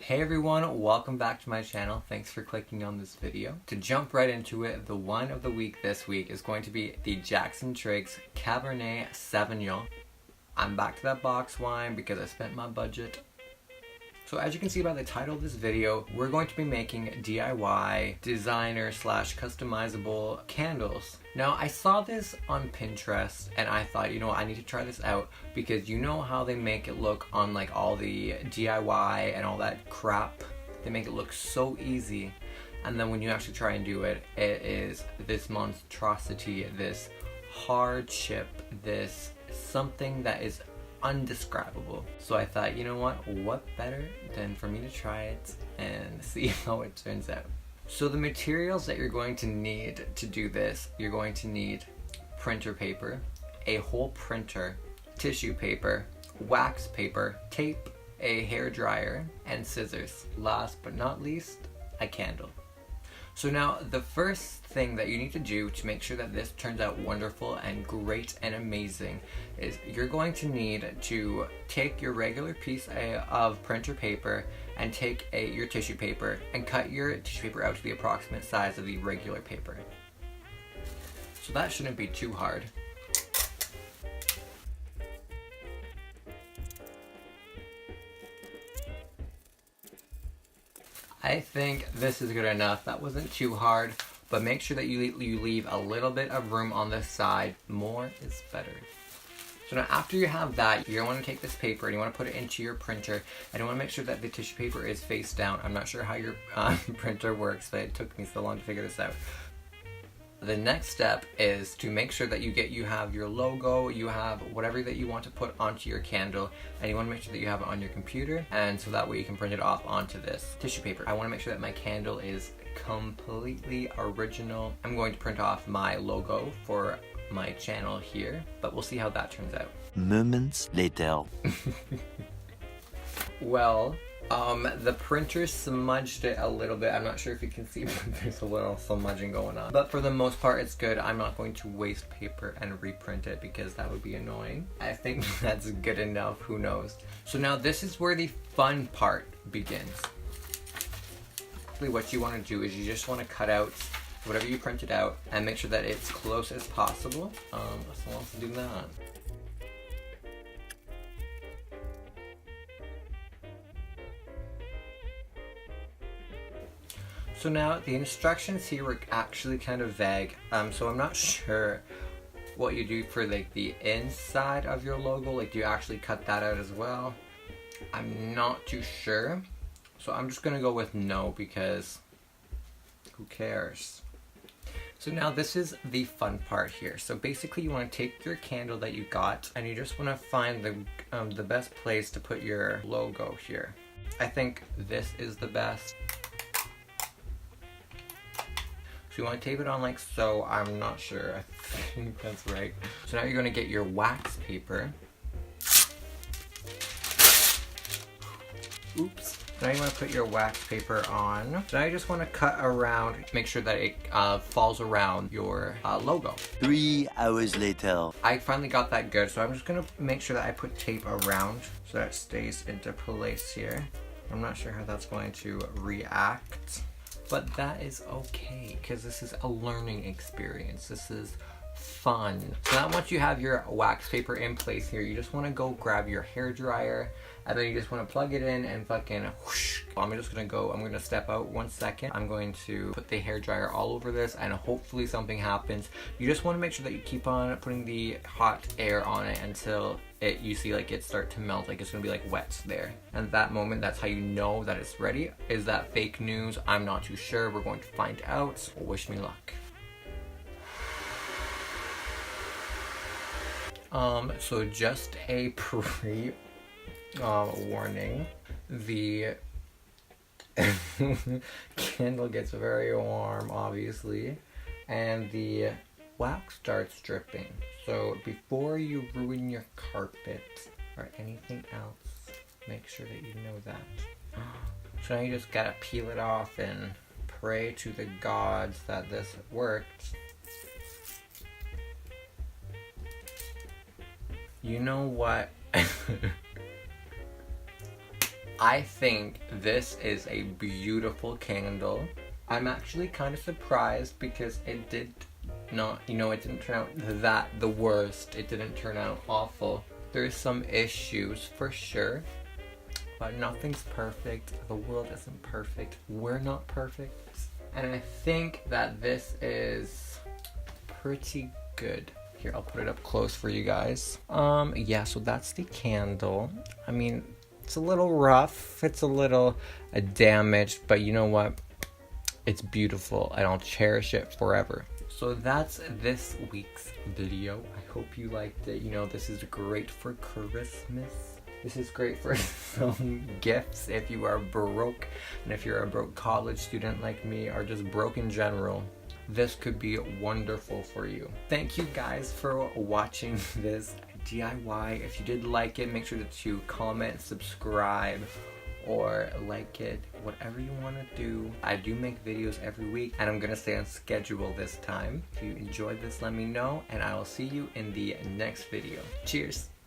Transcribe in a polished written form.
Hey everyone, welcome back to my channel. Thanks for clicking on this video. To jump right into it, the wine of the week this week is going to be the Jackson Triggs Cabernet Sauvignon. I'm back to that box wine because I spent my budget. So as you can see by the title of this video, we're going to be making DIY designer slash customizable candles. Now I saw this on Pinterest and I thought, you know what, I need to try this out because you know how they make it look on like all the DIY and all that crap. They make it look so easy, and then when you actually try and do it, it is this monstrosity, this hardship, this something that is undescribable. So I thought, you know what better than for me to try it and see how it turns out. So the materials that you're going to need to do this, you're going to need printer paper, a whole printer, tissue paper, wax paper, tape, a hair dryer, and scissors. Last but not least, a candle. So now the first thing that you need to do to make sure that this turns out wonderful and great and amazing is you're going to need to take your regular piece of printer paper and take your tissue paper and cut your tissue paper out to the approximate size of the regular paper. So that shouldn't be too hard. I think this is good enough. That wasn't too hard, but make sure that you leave a little bit of room on the side. More is better. So now after you have that, you're going to want to take this paper and you want to put it into your printer, and you want to make sure that the tissue paper is face down. I'm not sure how your printer works, but it took me so long to figure this out. The next step is to make sure that you have your logo, you have whatever that you want to put onto your candle, and you want to make sure that you have it on your computer, and so that way you can print it off onto this tissue paper. I want to make sure that my candle is completely original. I'm going to print off my logo for my channel here, but we'll see how that turns out. Moments later. Well, the printer smudged it a little bit. I'm not sure if you can see, but there's a little smudging going on. But for the most part, it's good. I'm not going to waste paper and reprint it because that would be annoying. I think that's good enough. Who knows? So now this is where the fun part begins. What you want to do is you just want to cut out whatever you printed out and make sure that it's close as possible. So let's do that. So now the instructions here were actually kind of vague, so I'm not sure what you do for like the inside of your logo. Like, do you actually cut that out as well? I'm not too sure, so I'm just gonna go with no because who cares? So now this is the fun part here. So basically you want to take your candle that you got and you just want to find the best place to put your logo here. I think this is the best. So you want to tape it on like so. I'm not sure. I think that's right. So now you're going to get your wax paper. Oops. Now you want to put your wax paper on. So now you just want to cut around, make sure that it falls around your logo. 3 hours later. I finally got that good, so I'm just going to make sure that I put tape around so that it stays into place here. I'm not sure how that's going to react, but that is okay because this is a learning experience. This is fun. So now once you have your wax paper in place here, you just want to go grab your hair dryer and then you just want to plug it in and fucking whoosh. I'm just gonna go, I'm gonna step out 1 second. I'm going to put the hair dryer all over this and hopefully something happens. You just want to make sure that you keep on putting the hot air on it until you see like it start to melt, like it's gonna be like wet there. And that moment, that's how you know that it's ready. Is that fake news? I'm not too sure. We're going to find out. Wish me luck. So just a warning, the candle gets very warm, obviously, and the wax starts dripping. So before you ruin your carpet or anything else, make sure that you know that. So now you just gotta peel it off and pray to the gods that this worked. You know what? I think this is a beautiful candle. I'm actually kind of surprised because it did not, it didn't turn out the worst. It didn't turn out awful. There's some issues for sure, but nothing's perfect. The world isn't perfect. We're not perfect. And I think that this is pretty good. Here, I'll put it up close for you guys. Yeah, so that's the candle. I mean, it's a little rough. It's a little damaged, but you know what? It's beautiful and I'll cherish it forever. So that's this week's video. I hope you liked it. This is great for Christmas. This is great for some gifts if you are broke, and if you're a broke college student like me, or just broke in general. This could be wonderful for you. Thank you guys for watching this DIY. If you did like it, make sure to comment, subscribe, or like it, whatever you want to do. I do make videos every week, and I'm gonna stay on schedule this time. If you enjoyed this, let me know, and I will see you in the next video. Cheers!